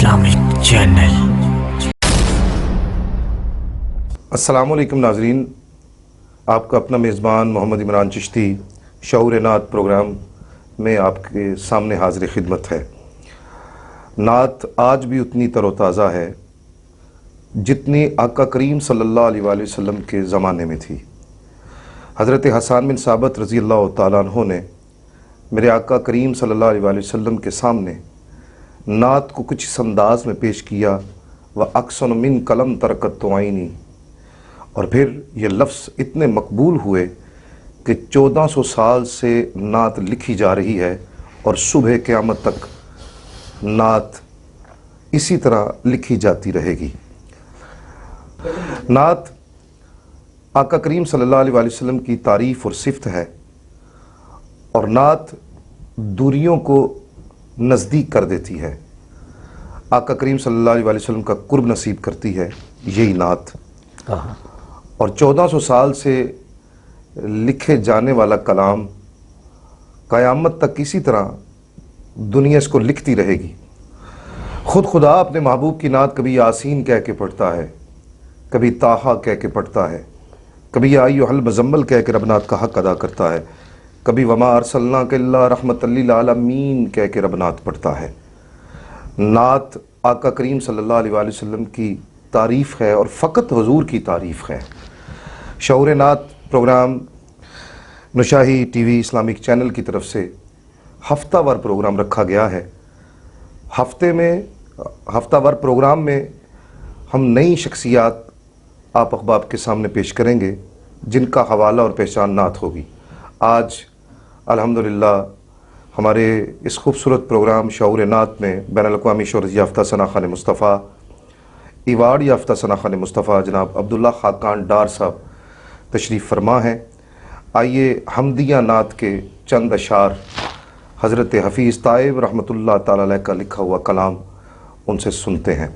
Islamic channel. السلام علیکم ناظرین، آپ کا اپنا میزبان محمد عمران چشتی شعور نعت پروگرام میں آپ کے سامنے حاضر خدمت ہے۔ نعت آج بھی اتنی تر و تازہ ہے جتنی آقا کریم صلی اللہ علیہ وآلہ وسلم کے زمانے میں تھی۔ حضرت حسان بن ثابت رضی اللہ تعالیٰ عنہ نے میرے آقا کریم صلی اللہ علیہ وآلہ وسلم کے سامنے نعت کو کچھ اس انداز میں پیش کیا، وَأَقْسَنُ مِن قلم ترکت تو عینی، اور پھر یہ لفظ اتنے مقبول ہوئے کہ 1400 سال سے نعت لکھی جا رہی ہے اور صبح قیامت تک نعت اسی طرح لکھی جاتی رہے گی۔ نعت آقا کریم صلی اللہ علیہ وآلہ وسلم کی تعریف اور صفت ہے، اور نعت دوریوں کو نزدیک کر دیتی ہے، آقا کریم صلی اللہ علیہ وآلہ وسلم کا قرب نصیب کرتی ہے یہی نعت۔ اور 1400 سال سے لکھے جانے والا کلام قیامت تک اسی طرح دنیا اس کو لکھتی رہے گی۔ خود خدا اپنے محبوب کی نعت کبھی یاسین کہہ کے پڑھتا ہے، کبھی طٰہٰ کہہ کے پڑھتا ہے، کبھی یا ایھا المزمل کہہ کے رب نعت کا حق ادا کرتا ہے، کبھی وما ارسلناک الا رحمۃ للعالمین کہہ کے رب نعت پڑھتا ہے۔ نعت آقا کریم صلی اللہ علیہ وآلہ وسلم کی تعریف ہے اور فقط حضور کی تعریف ہے۔ شعور نعت پروگرام نشاہی ٹی وی اسلامک چینل کی طرف سے ہفتہ وار پروگرام رکھا گیا ہے۔ ہفتہ وار پروگرام میں ہم نئی شخصیات آپ احباب کے سامنے پیش کریں گے جن کا حوالہ اور پہچان نعت ہوگی۔ آج الحمدللہ ہمارے اس خوبصورت پروگرام شعور نعت میں بین الاقوامی شہرت یافتہ ثنا خوان مصطفیٰ، ایوارڈ یافتہ ثنا خوان مصطفیٰ جناب عبداللہ خاقان ڈار صاحب تشریف فرما ہیں۔ آئیے حمدیہ نعت کے چند اشعار حضرت حفیظ طائب رحمۃ اللہ تعالیٰ علیہ کا لکھا ہوا کلام ان سے سنتے ہیں۔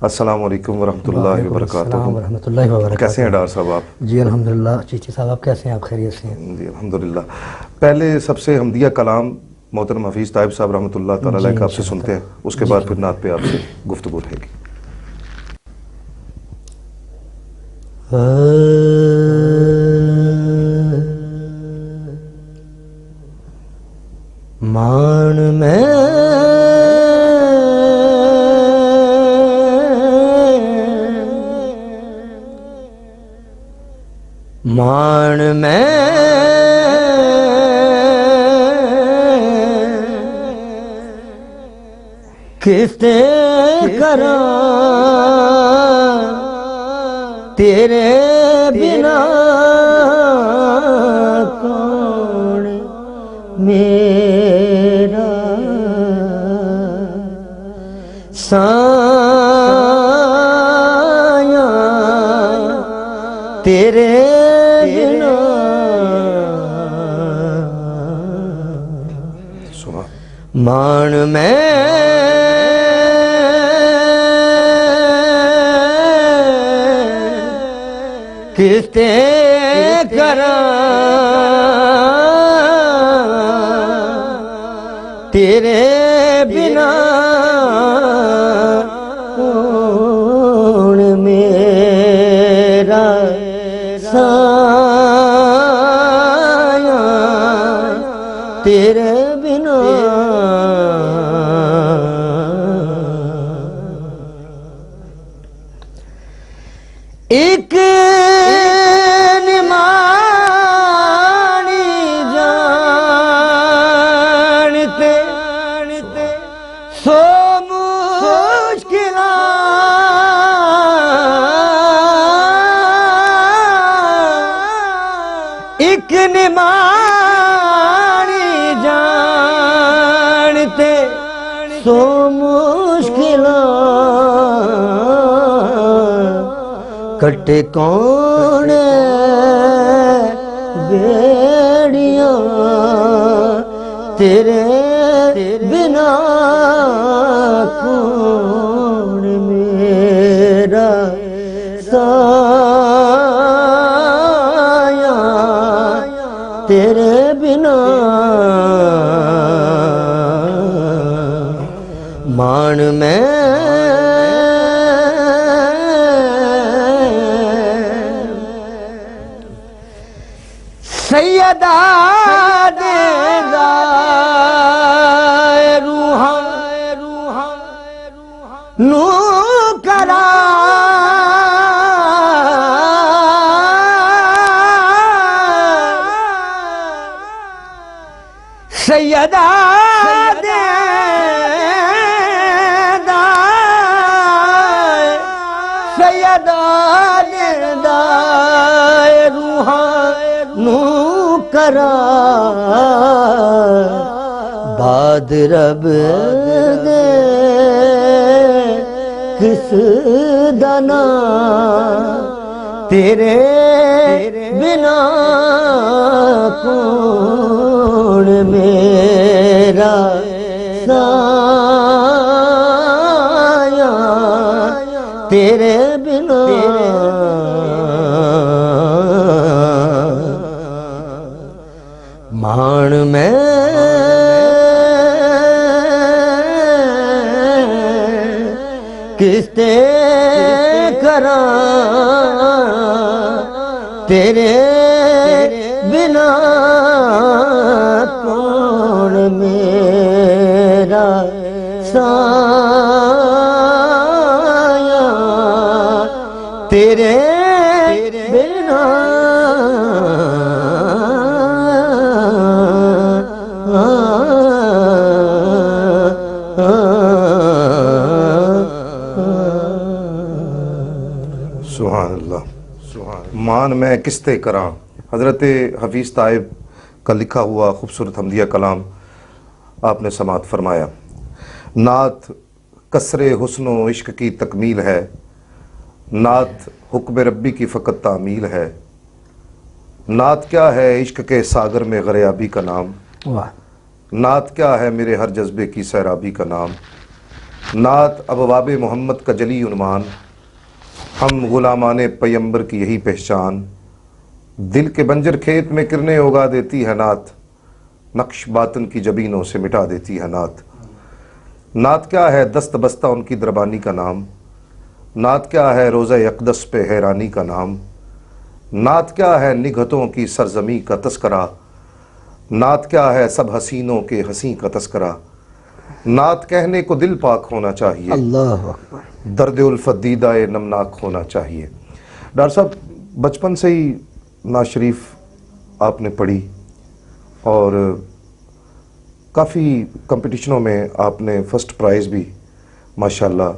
السلام علیکم ورحمۃ اللہ وبرکاتہ۔ ورحمۃ اللہ وبرکاتہ۔ کیسے ہیں ڈار صاحب آپ؟ جی الحمدللہ۔ چشتی صاحب آپ کیسے ہیں؟ آپ خیریت سے ہیں؟ جی الحمدللہ۔ پہلے سب سے حمدیہ کلام محترم حفیظ طائب صاحب رحمۃ اللہ تعالیٰ علیہ کا آپ سے سنتے ہیں، اس کے بعد پھر نعت پہ آپ سے گفتگو رہے گی۔ مان میں کسے کراں تیرے بنا کون میرا سایہ تیرے بنا مان میں کسے کراں تیرے بنا کون میرا سایہ تیرے بنا ایک نمانی جانتے سو مشکلات، ایک نمانی جانتے سو مشکلات، کٹے کون بیڑیاں تیرے بنا کون میرا سایہ تیرے بنا مان مان میں سیدہ دیدہ نو کرا سیدہ دیدہ سیدہ دیدہ روحانو کرا باد رب دے کس دنا تیرے بنا کون میرا سایہ تیرے بنا مان میں کس تے کراں تیرے بنا کون میرا سایہ تیرے بنا سبحان اللہ. مان میں کستے کراں، حضرت حفیظ طائب کا لکھا ہوا خوبصورت حمدیہ کلام آپ نے سماعت فرمایا. نعت کسر حسن و عشق کی تکمیل ہے، نعت حکم ربی کی فقط تعمیل ہے. نعت کیا ہے عشق کے ساگر میں غریابی کا نام، نعت کیا ہے میرے ہر جذبے کی سیرابی کا نام. نعت ابواب محمد کا جلی عنوان، ہم غلامان پیمبر کی یہی پہچان. دل کے بنجر کھیت میں کرنے اگا دیتی ہے نعت، نقش باطن کی جبینوں سے مٹا دیتی ہے نعت. نعت کیا ہے دست بستہ ان کی دربانی کا نام، نعت کیا ہے روزہ اقدس پہ حیرانی کا نام. نعت کیا ہے نگہتوں کی سرزمی کا تذکرہ، نعت کیا ہے سب حسینوں کے حسین کا تذکرہ. نعت کہنے کو دل پاک ہونا چاہیے، اللہ اکبر، درد الفت دیدہ نمناک ہونا چاہیے. ڈاکٹر صاحب بچپن سے ہی نعت شریف آپ نے پڑھی اور کافی کمپٹیشنوں میں آپ نے فرسٹ پرائز بھی ماشاءاللہ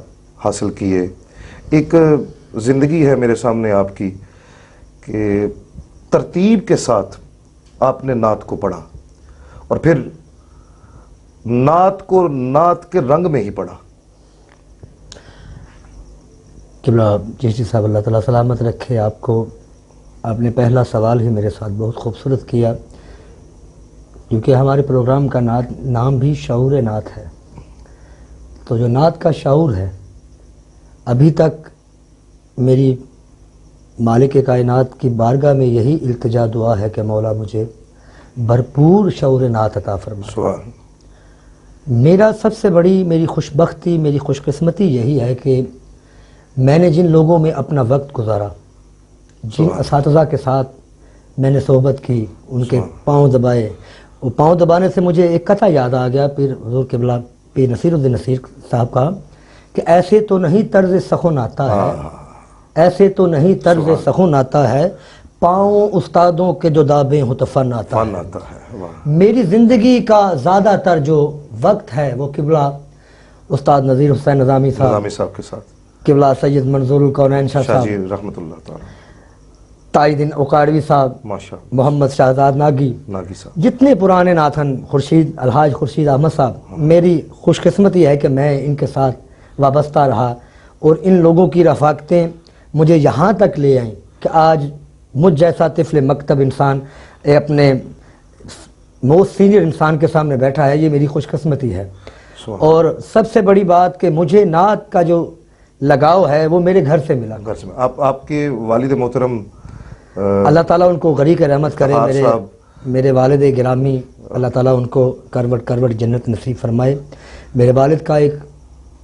حاصل کیے. ایک زندگی ہے میرے سامنے آپ کی کہ ترتیب کے ساتھ آپ نے نعت کو پڑھا اور پھر نعت کو نعت کے رنگ میں ہی پڑھا. قبلہ چشتی صاحب اللہ تعالیٰ سلامت رکھے آپ کو. آپ نے پہلا سوال ہی میرے ساتھ بہت خوبصورت کیا، کیونکہ ہمارے پروگرام کا نام بھی شعور نعت ہے. تو جو نعت کا شعور ہے، ابھی تک میری مالک کائنات کی بارگاہ میں یہی التجا دعا ہے کہ مولا مجھے بھرپور شعور نعت عطا فرما. سبحان. میرا سب سے بڑی میری خوش بختی، میری خوش قسمتی یہی ہے کہ میں نے جن لوگوں میں اپنا وقت گزارا، جن اساتذہ کے ساتھ میں نے صحبت کی، ان کے پاؤں دبائے. وہ پاؤں دبانے سے مجھے ایک قطعہ یاد آ گیا پھر حضور قبلہ پیر نصیر الدین نصیر صاحب کا کہ ایسے تو نہیں طرز سخن آتا ہے، ایسے تو نہیں طرز سخن آتا ہے، پاؤں استادوں کے جو دابیں ہوں تو فن آتا ہے. میری زندگی کا زیادہ تر جو وقت ہے وہ قبلہ استاد نذیر حسین نظامی صاحب کے ساتھ، قبلہ سید منظور الکونین شاہ صاحب جی رحمۃ اللہ تعالی، تائیدین اوکاڑوی صاحب، ماشاءاللہ محمد شہزاد ناگی صاحب، جتنے پرانے ناتھن، خورشید الحاج خورشید احمد صاحب. میری خوش قسمتی ہے کہ میں ان کے ساتھ وابستہ رہا اور ان لوگوں کی رفاقتیں مجھے یہاں تک لے آئیں کہ آج مجھ جیسا طفل مکتب انسان اپنے موسٹ سینئر انسان کے سامنے بیٹھا ہے. یہ میری خوش قسمتی ہے. اور سب سے بڑی بات کہ مجھے نعت کا جو لگاؤ ہے وہ میرے گھر سے ملا. گھر سے آپ کے والد محترم اللہ تعالیٰ ان کو غریق رحمت کرے. میرے والد گرامی اللہ تعالیٰ ان کو کروٹ جنت نصیب فرمائے. میرے والد کا ایک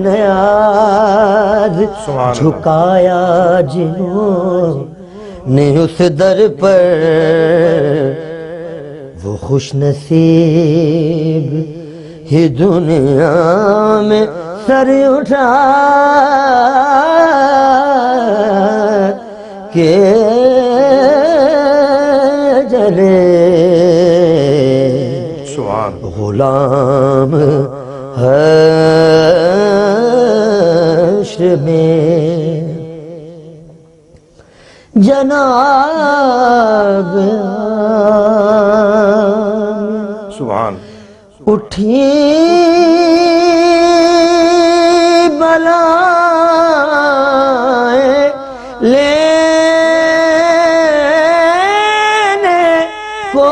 نیاز سبحان اللہ۔ جھکایا جنہوں نے اس در پر وہ خوش نصیب ہی دنیا میں سر اٹھا کے جلے سبحان غلام حشر میں جناب سبحان اٹھی بلائیں لینے کو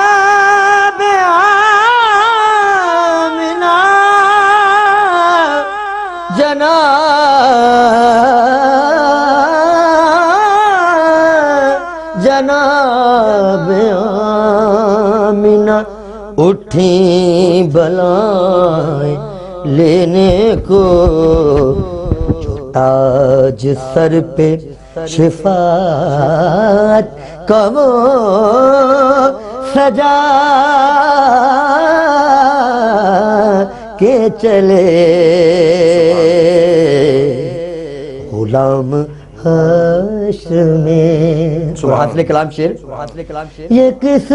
جناب آمنہ جناب آمنہ اٹھیں بلائیں لینے کو جو تاج سر پہ شفاعت کا وہ سجا کے چلے غلام حشر میں حاصل کلام شعر یہ کس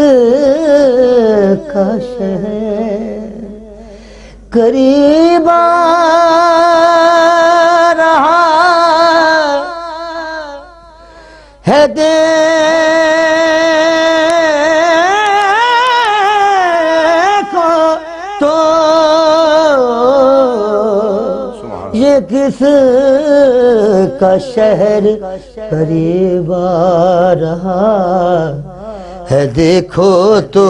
کا شہر قریب آ رہا ہے دیکھو تو یہ کس کا شہر قریب آ رہا ہے دیکھو تو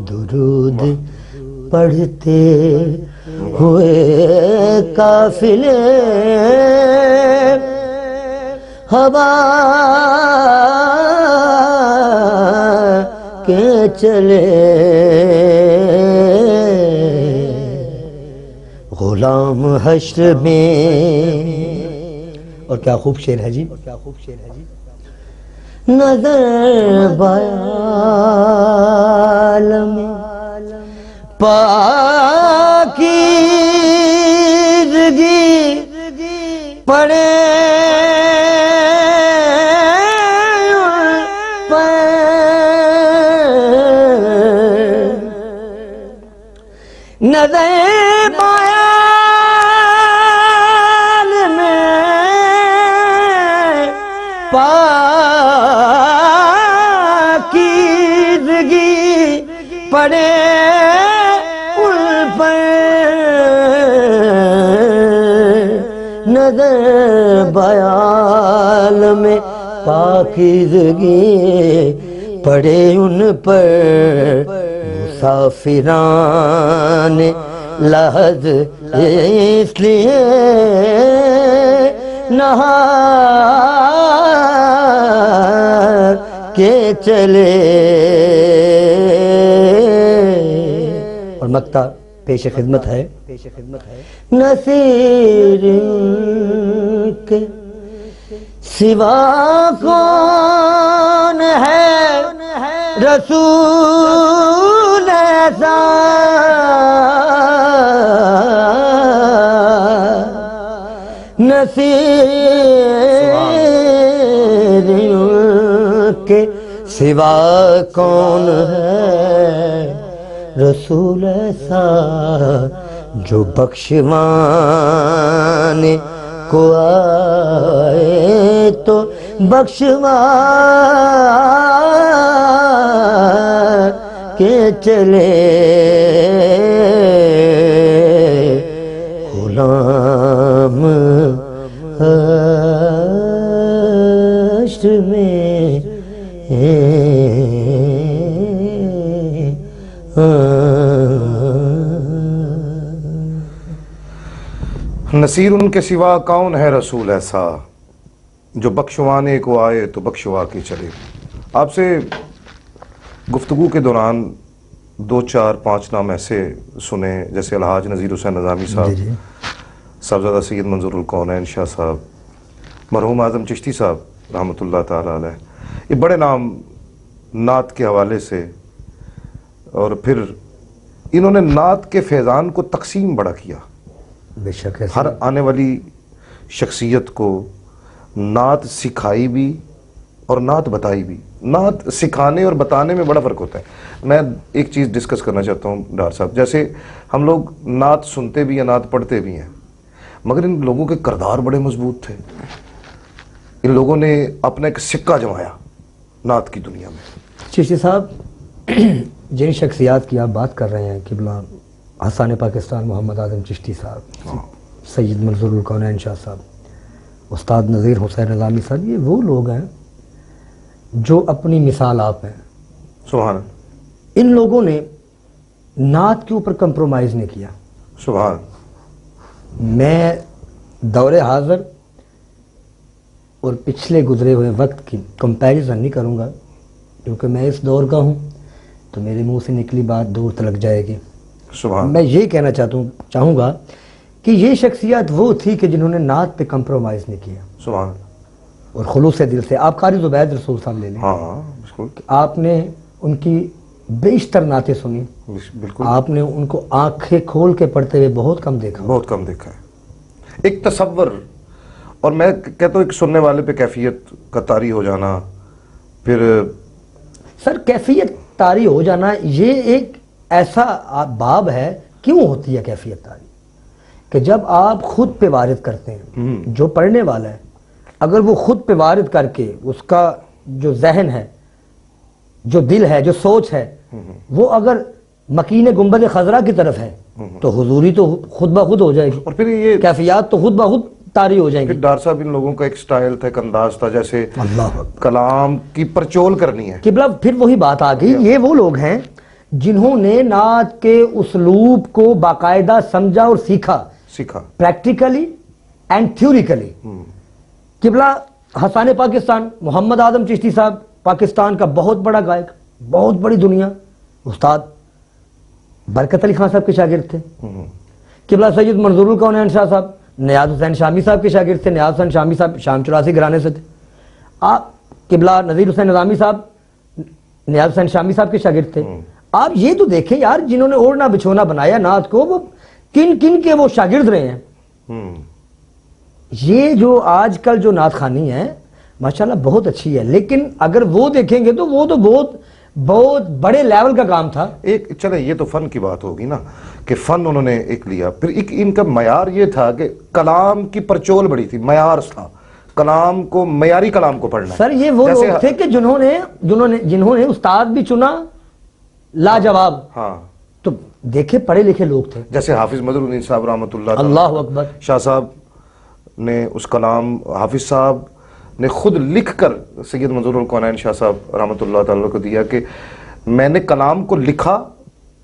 درود پڑھتے ہوئے قافلے ہوا کے چلے غلام حشر میں اور کیا خوب شعر ہے جی نظر بیال میں پاکیزگی پڑے نظر بیال میں پاکیزگی پڑے ان پر نظر بیال میں پاکیزگی پڑے ان پر مسافران لحظ اس لیے نہا کے چلے اور مقطع پیش خدمت ہے نصیر کے سوا کون ہے رسول ایسا نصیر کے سوا کون ہے رسول ایسا جو بخشوانے کو آئے تو بخشوا کے چلے غلام حشر میں نصیر ان کے سوا کون ہے رسول ایسا جو بخشوانے کو آئے تو بخشوا کے چلے. آپ سے گفتگو کے دوران 2 4 5 نام ایسے سنے جیسے الحاج نذیر حسین نظامی صاحب, جی صاحبزادہ سید منظور الکونین شاہ صاحب, مرحوم اعظم چشتی صاحب رحمۃ اللہ تعالی علیہ. یہ بڑے نام نعت کے حوالے سے, اور پھر انہوں نے نعت کے فیضان کو تقسیم بڑا کیا. بے شک ہے. ہر آنے والی شخصیت کو نعت سکھائی بھی اور نعت بتائی بھی. نعت سکھانے اور بتانے میں بڑا فرق ہوتا ہے. میں ایک چیز ڈسکس کرنا چاہتا ہوں ڈاکٹر صاحب, جیسے ہم لوگ نعت سنتے بھی ہیں, نعت پڑھتے بھی ہیں, مگر ان لوگوں کے کردار بڑے مضبوط تھے. ان لوگوں نے اپنا ایک سکہ جمایا نعت کی دنیا میں. چشتی صاحب جن شخصیات کی آپ بات کر رہے ہیں, قبلہ حسان پاکستان محمد اعظم چشتی صاحب, سید منظور الکونین شاہ صاحب, استاد نذیر حسین نظامی صاحب, یہ وہ لوگ ہیں جو اپنی مثال آپ ہیں. سبحان. ان لوگوں نے نعت کے اوپر کمپرومائز نہیں کیا. سبحان. میں دور حاضر اور پچھلے گزرے ہوئے وقت کی کمپیریزن نہیں کروں گا, کیونکہ میں اس دور کا ہوں تو میرے منہ سے نکلی بات دور تلک جائے گی. سبحان. میں یہ کہنا چاہوں گا کہ یہ شخصیات وہ تھی کہ جنہوں نے نعت پہ کمپرومائز نہیں کیا. سبحان. اور خلوص دل سے. آپ قاری زبید رسول صاحب لے لیں, ہاں بالکل. آپ نے ان کی بیشتر نعتیں سنی, بالکل. آپ نے ان کو آنکھیں کھول کے پڑھتے ہوئے بہت کم دیکھا. بہت کم دیکھا ہے. ایک تصور, اور میں کہتا ہوں ایک سننے والے پہ کیفیت کا طاری ہو جانا. پھر سر کیفیت طاری ہو جانا یہ ایک ایسا باب ہے. کیوں ہوتی ہے کیفیت طاری؟ کہ جب آپ خود پہ وارد کرتے ہیں, جو پڑھنے والا ہے اگر وہ خود پہ وارد کر کے اس کا جو ذہن ہے, جو دل ہے, جو سوچ ہے, وہ اگر مکین گنبد خضرا کی طرف ہے تو حضوری تو خود بخود ہو جائے گی, اور پھر یہ کیفیات تو خود بخود طاری ہو جائیں گی. پھر ڈاکٹر صاحب ان لوگوں کا ایک سٹائل تھا, ایک انداز تھا, جیسے اللہ کلام کی پرچول کرنی ہے. قبلہ پھر وہی بات آ گئی. یہ وہ لوگ ہیں جنہوں نے نعت کے اسلوب کو باقاعدہ سمجھا اور سیکھا, پریکٹیکلی اینڈ تھیوریکلی. قبلہ حسان پاکستان محمد اعظم چشتی صاحب پاکستان کا بہت بڑا گائک, بہت بڑی دنیا. استاد برکت علی خان صاحب کے شاگرد تھے. قبلہ سید منظور الکونین شاہ صاحب نیاز حسین شامی صاحب کے شاگرد تھے. نیاز حسین شامی صاحب شام 84 گھرانے سے تھے. آپ قبلہ نذیر حسین نظامی صاحب نیاز حسین شامی صاحب کے شاگرد تھے. آپ یہ تو دیکھیں یار, جنہوں نے اوڑھنا بچھونا بنایا نعت کو, وہ کن کن کے وہ شاگرد رہے ہیں. یہ جو آج کل جو نعت خوانی ہے ماشاءاللہ بہت اچھی ہے, لیکن اگر وہ دیکھیں گے تو وہ تو بہت بڑے لیول کا کام تھا. ایک چلے یہ تو فن کی بات ہوگی نا, کہ فن انہوں نے ایک لیا. پھر ایک ان کا معیار یہ تھا کہ کلام کی پرچول بڑی تھی, معیار تھا کلام کو, معیاری کلام کو پڑھنا. سر یہ وہ لوگ تھے کہ جنہوں نے استاد بھی چنا لاجواب. ہاں تو دیکھے پڑھے لکھے لوگ تھے, جیسے حافظ مظہر الدین صاحب رحمۃ اللہ اللہ اکبر شاہ صاحب نے اس کلام, حافظ صاحب نے خود لکھ کر سید منظور الکونین شاہ صاحب رحمۃ اللہ تعالیٰ کو دیا کہ میں نے کلام کو لکھا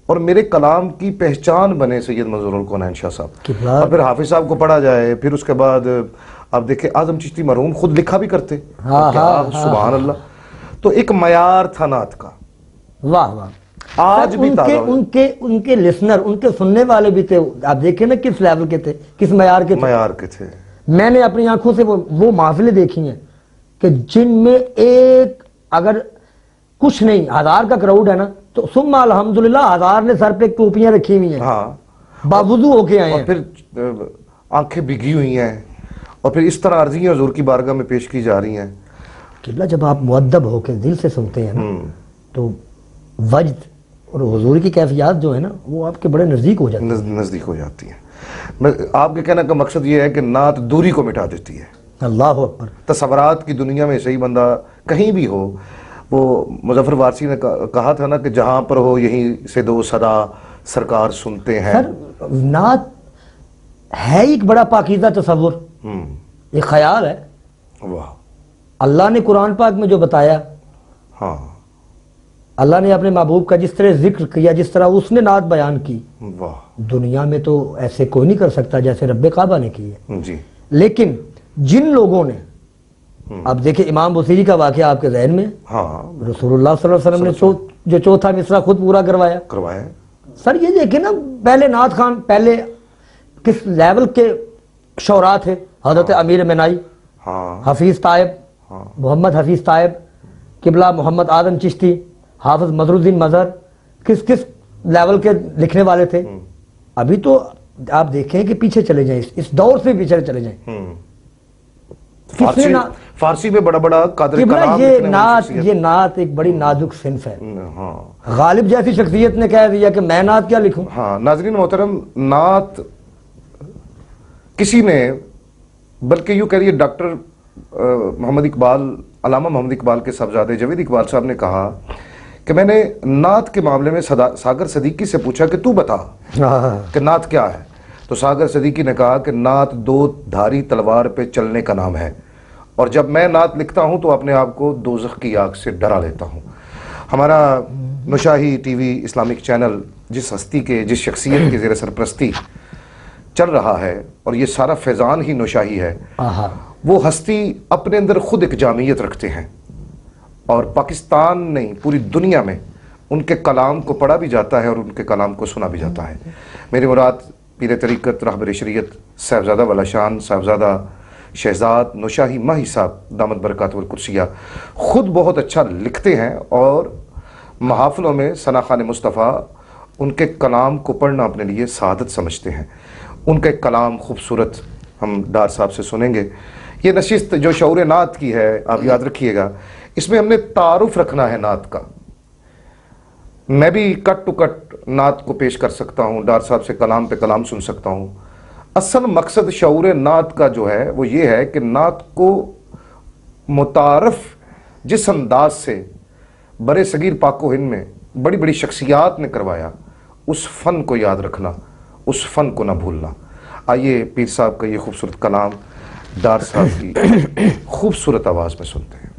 اور میرے کلام کی پہچان بنے سید منظور الکونین شاہ صاحب. اور پھر حافظ صاحب کو پڑھا جائے, پھر اس کے بعد آپ دیکھیں اعظم چشتی مرحوم خود لکھا بھی کرتے. سبحان اللہ. تو ایک معیار تھا نعت کا. واہ واہ. آج بھی ان کے لسنر, ان کے سننے والے بھی تھے. آپ دیکھیں نا کس لیول کے تھے, کس معیار کے تھے. میں نے اپنی آنکھوں سے وہ محفلیں دیکھی ہیں کہ جن میں ایک اگر کچھ نہیں 1000 کا کراؤڈ ہے نا, تو ثم الحمدللہ 1000 نے سر پہ ٹوپیاں رکھی ہوئی ہیں, باوضو ہو کے آئے ہیں, اور پھر آنکھیں بھیگی ہوئی ہیں, اور پھر اس طرح عرضیاں حضور کی بارگاہ میں پیش کی جا رہی ہیں. قبلہ جب آپ مؤدب ہو کے دل سے سنتے ہیں نا, تو وجد اور حضور کی کیفیات جو ہے نا وہ آپ کے بڑے نزدیک ہو جاتی ہیں. نزدیک ہو جاتی ہیں. آپ کے کہنے کا مقصد یہ ہے کہ نعت دوری کو مٹا دیتی ہے. اللہ اکبر. تصورات کی دنیا میں صحیح بندہ کہیں بھی ہو, وہ مظفر وارسی نے کہا تھا نا کہ جہاں پر ہو یہیں سے دو صدا سرکار سنتے ہیں. سر نعت ہے ایک بڑا پاکیزہ تصور, ایک خیال ہے. واہ. اللہ نے قرآن پاک میں جو بتایا, ہاں اللہ نے اپنے محبوب کا جس طرح ذکر کیا, جس طرح اس نے نعت بیان کی, واہ, دنیا میں تو ایسے کوئی نہیں کر سکتا جیسے رب کعبہ نے کی ہے. جی. لیکن جن لوگوں نے اب دیکھیں امام بصیری کا واقعہ آپ کے ذہن میں، ہاں رسول اللہ صلی اللہ علیہ وسلم نے جو چوتھا مصرع خود پورا کروایا. کروایا. سر یہ دیکھیں نا، پہلے نعت خان پہلے کس لیول کے شعراء تھے. حضرت امیر منائی، ہاں حفیظ طائب، محمد حفیظ طائب، قبلہ محمد اعظم چشتی، حافظ مظہر الدین مظہر، کس کس لیول کے لکھنے والے تھے. ابھی تو آپ دیکھیں کہ پیچھے چلے جائیں، اس دور سے پیچھے چلے جائیں. فارسی میں بڑا بڑا قادر قبلہ کلام یہ لکھنے والی نعت، شخصیت. یہ نعت ایک بڑی نازک صنف ہے. ہاں غالب جیسی شخصیت نے کہہ دیا کہ میں نعت کیا لکھوں. ہاں ناظرین محترم، نعت کسی نے، بلکہ یوں کہہ رہی ہے ڈاکٹر محمد اقبال، علامہ محمد اقبال کے صاحبزادے جاوید اقبال صاحب نے کہا کہ میں نے نعت کے معاملے میں ساگر صدیقی سے پوچھا کہ تو بتا کہ نعت کیا ہے. تو ساگر صدیقی نے کہا کہ نعت دو دھاری تلوار پہ چلنے کا نام ہے، اور جب میں نعت لکھتا ہوں تو اپنے آپ کو دوزخ کی آگ سے ڈرا لیتا ہوں. ہمارا نشاہی ٹی وی اسلامک چینل جس ہستی کے، جس شخصیت کے زیر سرپرستی چل رہا ہے، اور یہ سارا فیضان ہی نشاہی ہے، وہ ہستی اپنے اندر خود ایک جامعیت رکھتے ہیں، اور پاکستان نہیں پوری دنیا میں ان کے کلام کو پڑھا بھی جاتا ہے اور ان کے کلام کو سنا بھی جاتا ہے. میری مراد پیر طریقت رہبر شریعت صاحبزادہ والا شان صاحبزادہ شہزاد نشاہی ماہی صاحب دامت برکاتہ القدسیہ خود بہت اچھا لکھتے ہیں، اور محافلوں میں ثنا خوان مصطفیٰ ان کے کلام کو پڑھنا اپنے لیے سعادت سمجھتے ہیں. ان کا ایک کلام خوبصورت ہم ڈار صاحب سے سنیں گے. یہ نشست جو شعور نعت کی ہے، آپ یاد رکھیے گا، اس میں ہم نے تعارف رکھنا ہے نعت کا. میں بھی کٹ ٹو کٹ نعت کو پیش کر سکتا ہوں، ڈار صاحب سے کلام پہ کلام سن سکتا ہوں. اصل مقصد شعور نعت کا جو ہے وہ یہ ہے کہ نعت کو متعارف جس انداز سے برے صغیر پاک و ہند میں بڑی بڑی شخصیات نے کروایا، اس فن کو یاد رکھنا، اس فن کو نہ بھولنا. آئیے پیر صاحب کا یہ خوبصورت کلام ڈار صاحب کی خوبصورت آواز میں سنتے ہیں.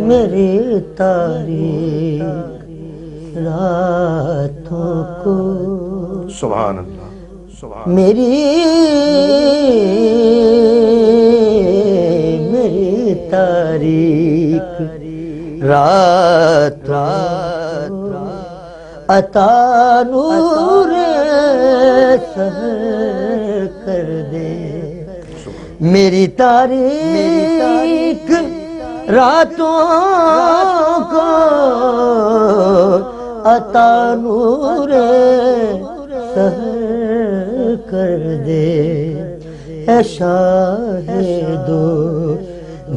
میری تاریخ راتوں کو، سبحان اللہ، سبحان میری تاریخ رات عطا نور سحر کر دے. میری تاریخ راتوں کو عطا نور سحر کر دے. اے شاہدو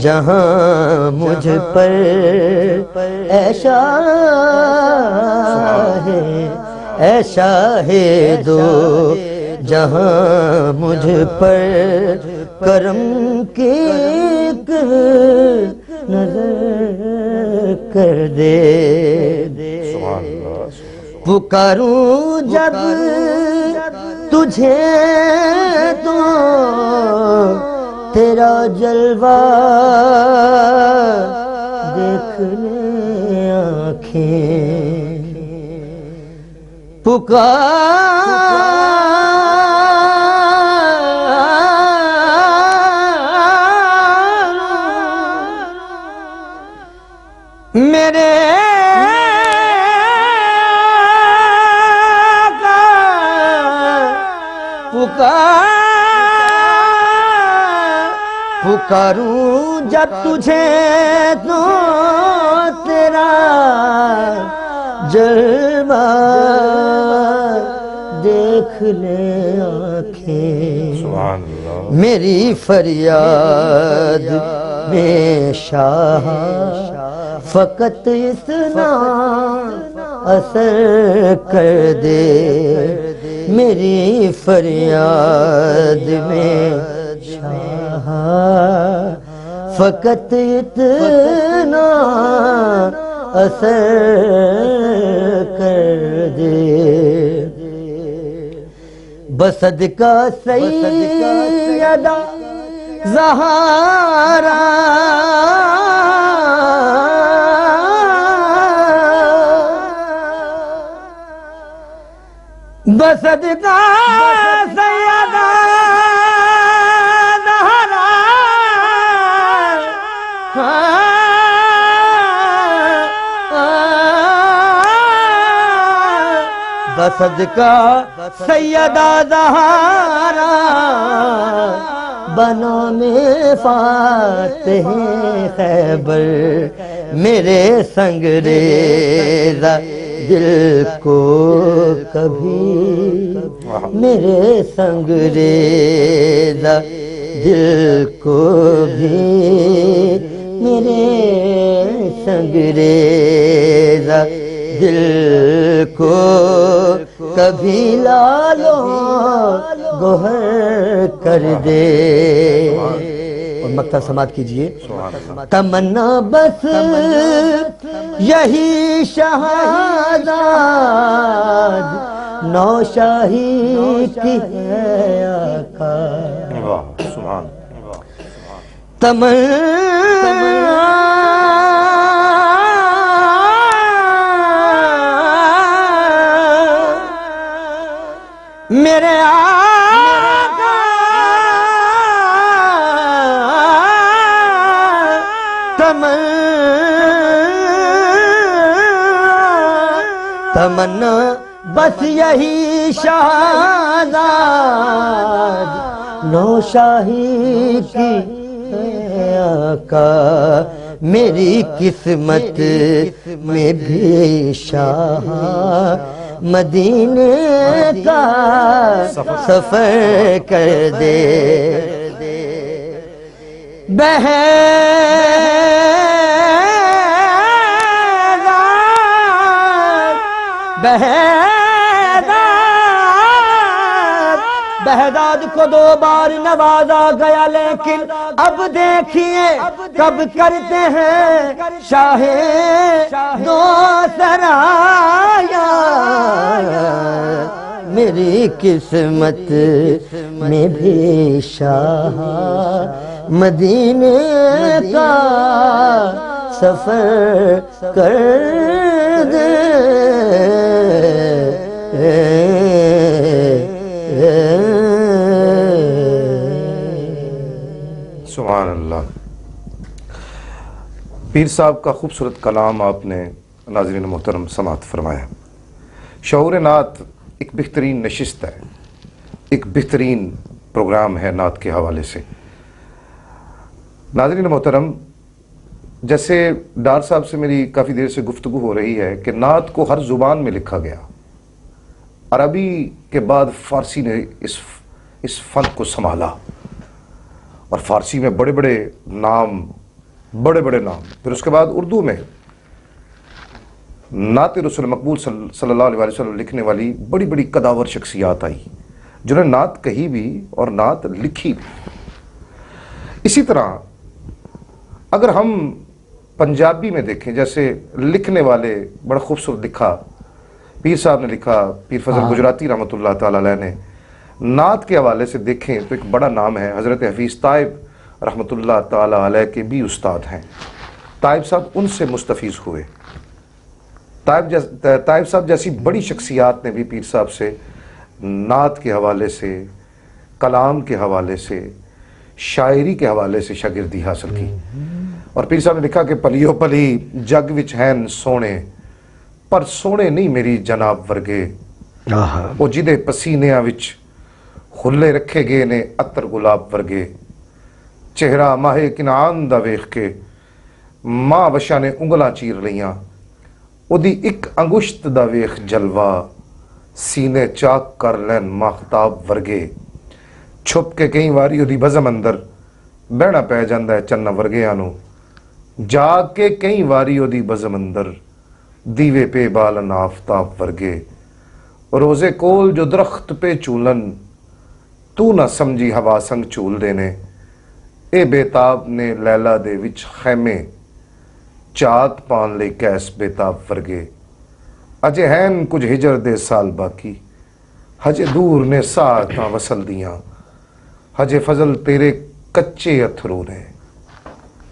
جہاں مجھ پر، اے شاہدو جہاں مجھ پر کرم کی ایک نظر کر دے. پکاروں جب تجھے تو تیرا جلوہ دیکھ لے آنکھیں. میرے پکاروں جب تجھے تو تیرا جلوہ دیکھ لے آنکھیں. سبحان اللہ. میری فریاد میں شاہ فقط اتنا اثر کر دے. میری فریاد میں شاہ فقط اتنا اثر کر دے بصدقہ سیدہ زہرا بصدقہ سیدہ زہرا بصدقہ سیدہ زہرا بنام فاتح خیبر میرے سنگ ریزہ دل کو کبھی میرے سنگ ریزہ دل کو بھی میرے سنگ ریزہ دل کو کبھی لالو گوہر کر دے اور مقطع سماعت کیجئے تمنا بس یہی شہادت نوشاہی کی ہے آقا میرے آقا تمنا بس یہی شہادت نوشاہی کی ہے آقا میری قسمت میں بھی شاہ مدینے کا سفر کر دے بہداد کو 2 بار نوازا گیا لیکن اب دیکھیے کب کرتے ہیں شاہ دو سرایا میری قسمت میں بھی شاہ مدینے کا سفر کر دے سبحان اللہ. پیر صاحب کا خوبصورت کلام آپ نے ناظرین محترم سماعت فرمایا. شعور نعت ایک بہترین نشست ہے، ایک بہترین پروگرام ہے نعت کے حوالے سے. ناظرین محترم، جیسے ڈار صاحب سے میری کافی دیر سے گفتگو ہو رہی ہے کہ نعت کو ہر زبان میں لکھا گیا. عربی کے بعد فارسی نے اس فن کو سنبھالا اور فارسی میں بڑے بڑے نام، پھر اس کے بعد اردو میں نعت رسول مقبول صلی اللہ علیہ وسلم لکھنے والی بڑی بڑی قداور شخصیات آئی جنہوں نے نعت کہی بھی اور نعت لکھی بھی. اسی طرح اگر ہم پنجابی میں دیکھیں، جیسے لکھنے والے بڑا خوبصورت لکھا، پیر صاحب نے لکھا، پیر فضل گجراتی رحمۃ اللہ تعالی علیہ نے. نعت کے حوالے سے دیکھیں تو ایک بڑا نام ہے حضرت حفیظ طائب رحمۃ اللہ تعالی علیہ کے بھی استاد ہیں. طائب صاحب ان سے مستفیض ہوئے. طائب صاحب جیسی بڑی شخصیات نے بھی پیر صاحب سے نعت کے حوالے سے، کلام کے حوالے سے، شاعری کے حوالے سے شاگردی حاصل کی. اور پیر صاحب نے لکھا کہ پلیو پلی جگ وچ ہین سونے پر سونے نہیں میری جناب ورگے، وہ جدے پسینیاں وچ خلے رکھے گئے نے عطر گلاب ورگے. چہرہ ماہ کنعان دا ویخ کے ماں وشا نے انگلاں چیر لیاں، او دی ایک انگشت دا ویخ جلوہ سینے چاک کر لین ماختاب ورگے. چھپ کے کئی واری او دی بزم اندر بہنا پہ جاندہ ہے چنہ ورگیاں نو، جاگ کے کئی واری او دی بزم اندر دیوے پہ بالن آفتاب ورگے. روزے کول جو درخت پہ چولن تو نہ سمجھی ہوا سنگ چول دینے، اے بیتاب نے لیلہ دے وچ خیمے ਚਾਤ ਪਾਉਣ ਲਈ ਕੈਸ ਬੇਤਾਬ ਵਰਗੇ, ਅਜੇ ਹੈਨ ਕੁਝ ਹਿਜਰ ਦੇ ਸਾਲ ਬਾਕੀ, ਹਜੇ ਦੂਰ ਨੇ ਸਾਥਾਂ ਵਸਲ ਦੀਆਂ, ਹਜੇ ਫਜ਼ਲ ਤੇਰੇ ਕੱਚੇ ਅਥਰੂ ਨੇ,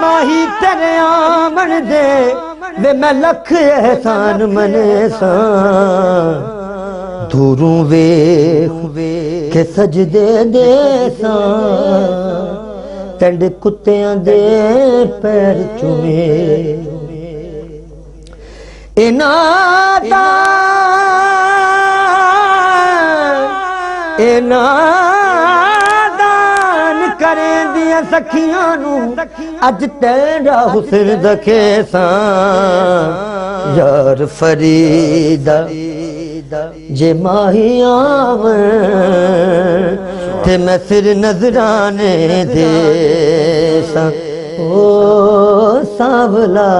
ماہی تیرے آمن دے وے میں لکھ احسان منے ساں دوروں ویکھ کے سجدے دے ساں تنڈ کتیاں دے پیر چومے نادان کریں دیا سکھیاں نو اج تیرا حسن دکھے ساں یار فریدہ جے ماہی آون تے میں سر نظرانے دے ساں او ساولا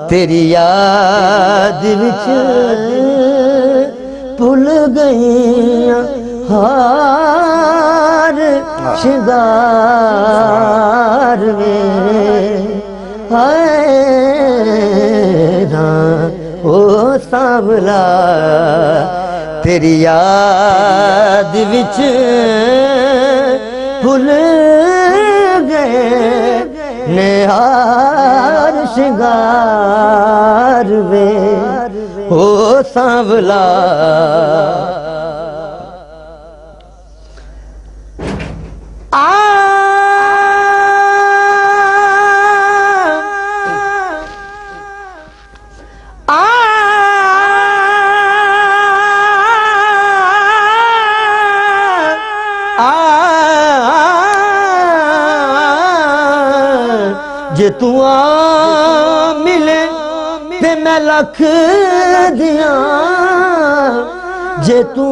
تیری یاد وچ بھول گئیاں ہار شنگار میں ہائے او ساولا تیری یاد وچ بھول گئے نہار شنگار وے او ساولا جے تو آ ملے تے میں لکھ دیاں جے تو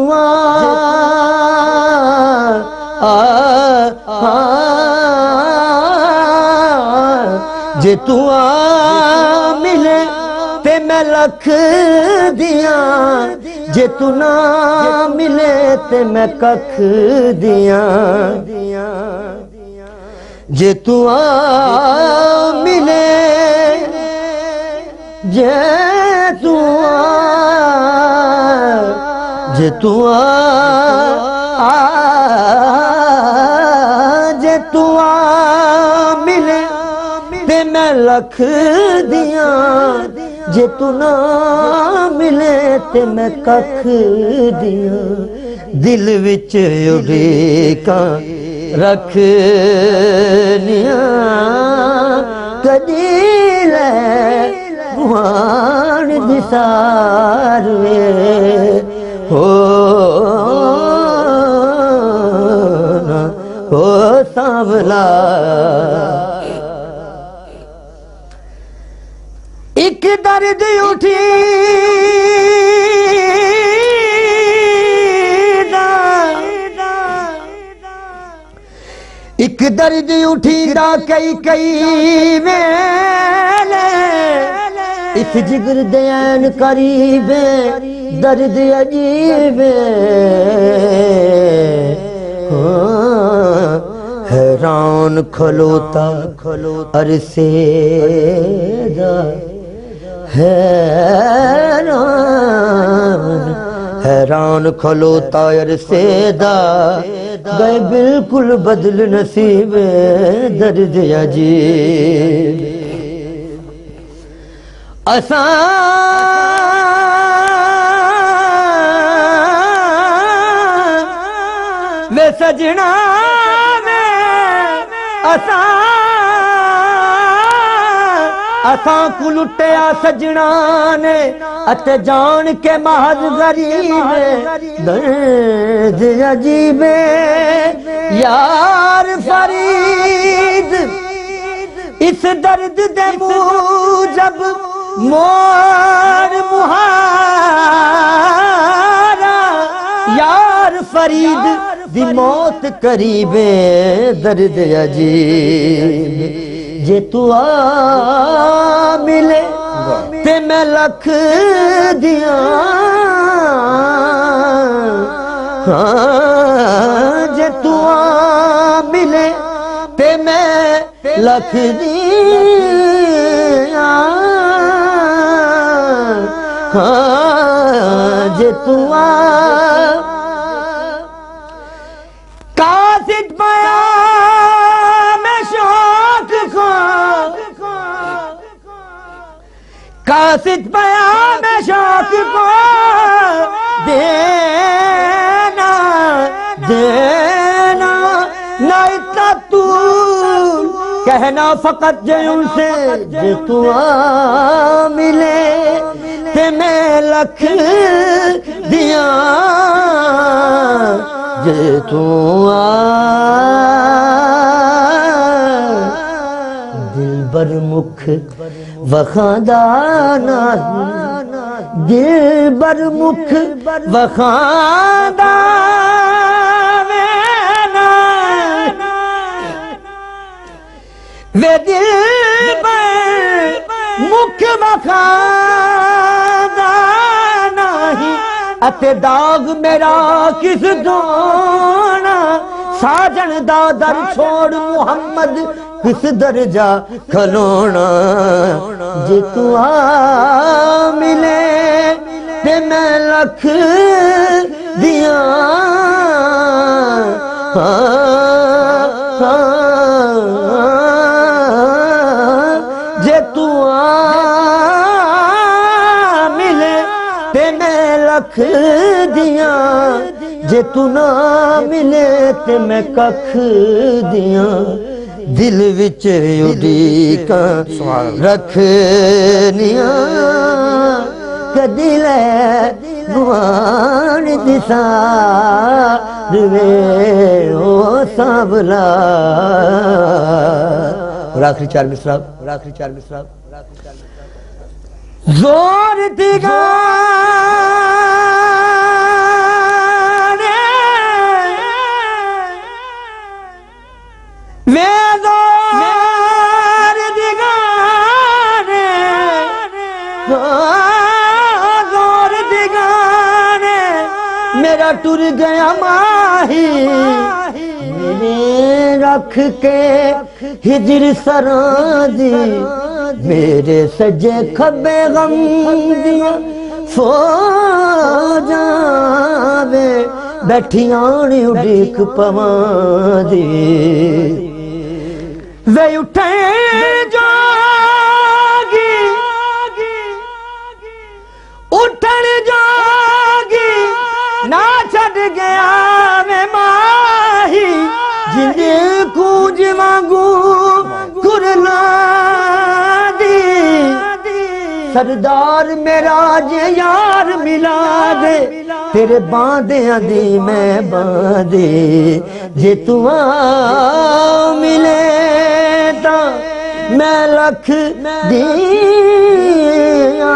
جے تو آ ملے تے میں لکھ دیاں جے تو نہ ملے تے میں ککھ دیاں جے تو آ ملے جے تو آ جے تو آ ملے تے میں لکھ دیاں جے تو نہ ملے تے میں ککھ دیاں دل وچ اڑیکاں رکھنیاں کدی لے گوان دسار وے ہو ساولا ایک درد اٹھی ایک درد اٹھی دا کئی ویلے اس جگر دین قریب درد عجیب حیران کھلوتا عرصے دا حیران کھلوتا عرصے دا گئے بالکل بدل نصیب درد عجیب میں سجنا میں اساں کو لٹیا سجنا نے اتے جان کے محض غریب درد عجیب یار فرید اس درد دے موجب مور مہارا یار فرید دی موت قریب درد عجیب جے تو آ ملے تے میں لکھ دیاں جے تو آ ملے تے میں لکھ دیاں جے تو آ قاصد پایا میں شوق باسط پیام شوق کو دینا دینا نہ اتنا تو کہنا فقط جے ان سے جے تو آ ملے تے میں لکھ دیا جے تو آ دل بر مکھ وخاندانا دل بر مکھ وخاندانا وے دل بر مکھ وخاندانا ہی اتے داغ میرا کس دونا ساجن دا در چھوڑ محمد کس درجہ کھلونا جے تو آ ملے تے میں لکھ دیا جے تو آ ملے تے میں لکھ دیا جے تو نہ ملے تے میں ککھ دیا دل وچ اڈیکاں رکھنیاں کدی لے نوان دسا روے او سانبلا اور آخری چار مصرع زور دیگانے زور دیگانے زور دیگانے میرا ٹر گیا ماہی میرے رکھ کے ہجر سران دی میرے سجے کھبے غم دیا سو جاوے بیٹھیاں اڈیک پوان دی وے اٹھے جاگی اٹھن جاگی نہ چھڑ گیا میں ماہی جندے کونج مانگو کرنا دی سردار میرا جے یار ملا دے تیرے باندیاں دی میں باندے جے تو آ ملے تا میں لکھ دیا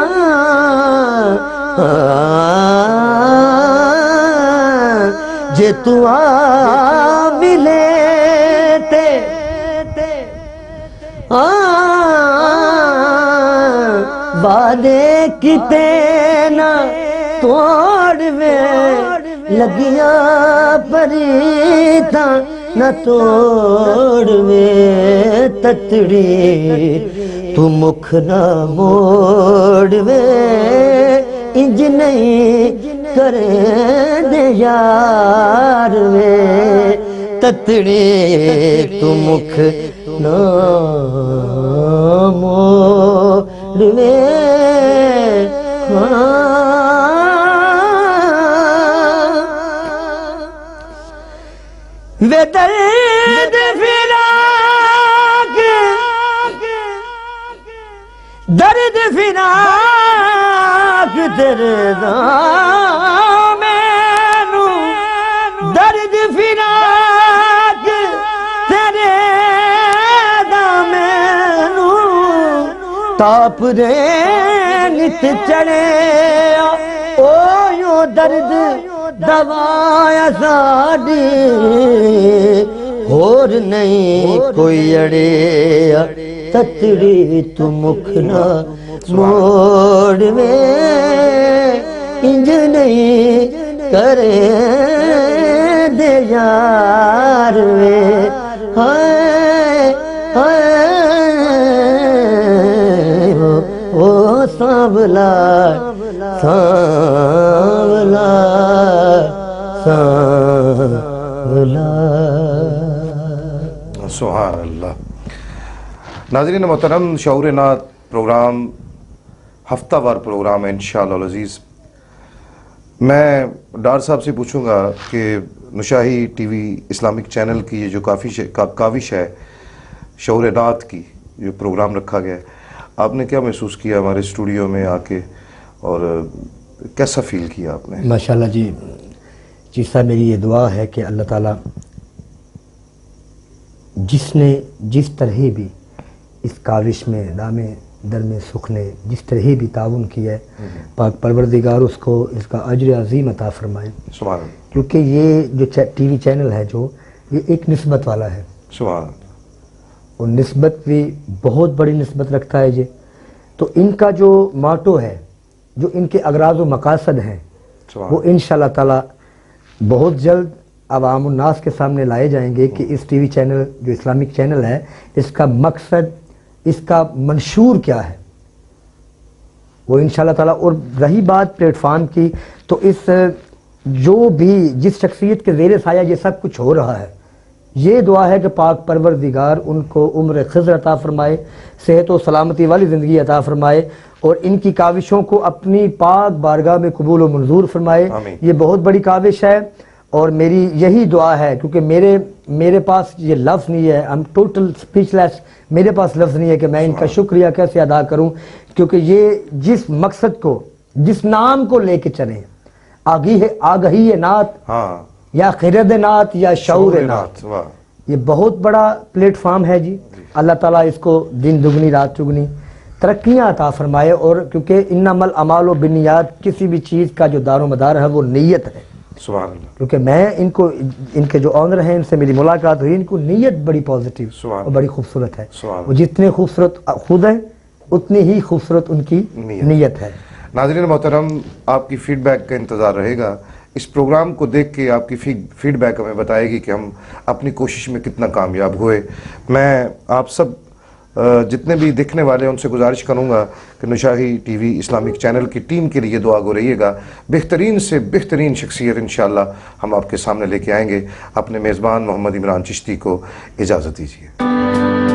جے تو آ ملے تے وعدے کتے نہ توڑ میں لگیاں پریتاں نہ توڑ میں تتڑی تو مکھ نہ موڑ میں انج نہیں کرے دے یار میں تتڑی تو مکھ نہ موڑ میں وے درد فراق درد فراق تیرے دامنو درد فراق تیرے دامنو تاپ رے نت چڑھے او یوں درد دوایا ساڑی اور نہیں کوئی اڑے تتڑی تو مکھ نہ موڑ میں انج نہیں کرے دے یار میں ہائے ہائے او سانبلا سانبلا سانبلا سبحان اللہ۔ ناظرین محترم، شعور نعت پروگرام ہفتہ وار پروگرام ہے انشاءاللہ العزیز. میں ڈار صاحب سے پوچھوں گا کہ نشاہی ٹی وی اسلامک چینل کی یہ جو کاوش ہے شعور نعت کی جو پروگرام رکھا گیا ہے، آپ نے کیا محسوس کیا ہمارے اسٹوڈیو میں آ کے اور کیسا فیل کیا آپ نے؟ ماشاءاللہ جی صاحب، میری یہ دعا ہے کہ اللہ تعالیٰ جس نے جس طرح بھی اس کاوش میں دام در میں سکھ نے جس طرح بھی تعاون کیا ہے، پاک پروردگار اس کو اس کا اجر عظیم عطا فرمائے. سبحان اللہ. کیونکہ یہ جو ٹی وی چینل ہے جو یہ ایک نسبت والا ہے، سبحان اللہ. اور نسبت بھی بہت بڑی نسبت رکھتا ہے جی. تو ان کا جو ماٹو ہے، جو ان کے اغراض و مقاصد ہیں، وہ انشاءاللہ تعالی بہت جلد عوام الناس کے سامنے لائے جائیں گے کہ اس ٹی وی چینل جو اسلامک چینل ہے، اس کا مقصد، اس کا منشور کیا ہے، وہ انشاءاللہ تعالی. اور رہی بات پلیٹ فارم کی، تو اس جو بھی جس شخصیت کے زیر سایہ یہ سب کچھ ہو رہا ہے، یہ دعا ہے کہ پاک پروردگار ان کو عمر خضر عطا فرمائے، صحت و سلامتی والی زندگی عطا فرمائے، اور ان کی کاوشوں کو اپنی پاک بارگاہ میں قبول و منظور فرمائے. یہ بہت بڑی کاوش ہے، اور میری یہی دعا ہے، کیونکہ میرے پاس یہ لفظ نہیں ہے، I'm ٹوٹل اسپیچ لیس. میرے پاس لفظ نہیں ہے کہ میں ان کا شکریہ کیسے ادا کروں، کیونکہ یہ جس مقصد کو، جس نام کو لے کے چلیں، آگہی نعت یا خرد نعت یا شعور نعت، یہ بہت بڑا پلیٹ فارم ہے جی. اللہ تعالیٰ اس کو دن دگنی رات چگنی ترقیاں عطا فرمائے. اور کیونکہ انما الاعمال بالنیات، کسی بھی چیز کا جو دار و مدار ہے وہ نیت ہے. سبحان اللہ. کیونکہ میں ان کے جو آنر ہیں، ان سے میری ملاقات ہوئی، ان کو نیت بڑی پازیٹیو اور بڑی خوبصورت ہے. وہ جتنے خوبصورت خود ہیں اتنی ہی خوبصورت ان کی نیت ہے. ناظرین محترم، آپ کی فیڈ بیک کا انتظار رہے گا. اس پروگرام کو دیکھ کے آپ کی فیڈ بیک ہمیں بتائے گی کہ ہم اپنی کوشش میں کتنا کامیاب ہوئے. میں آپ سب جتنے بھی دیکھنے والے ہیں ان سے گزارش کروں گا کہ نشاہی ٹی وی اسلامک چینل کی ٹیم کے لیے دعا گو رہیے گا. بہترین سے بہترین شخصیت انشاءاللہ ہم آپ کے سامنے لے کے آئیں گے. اپنے میزبان محمد عمران چشتی کو اجازت دیجیے.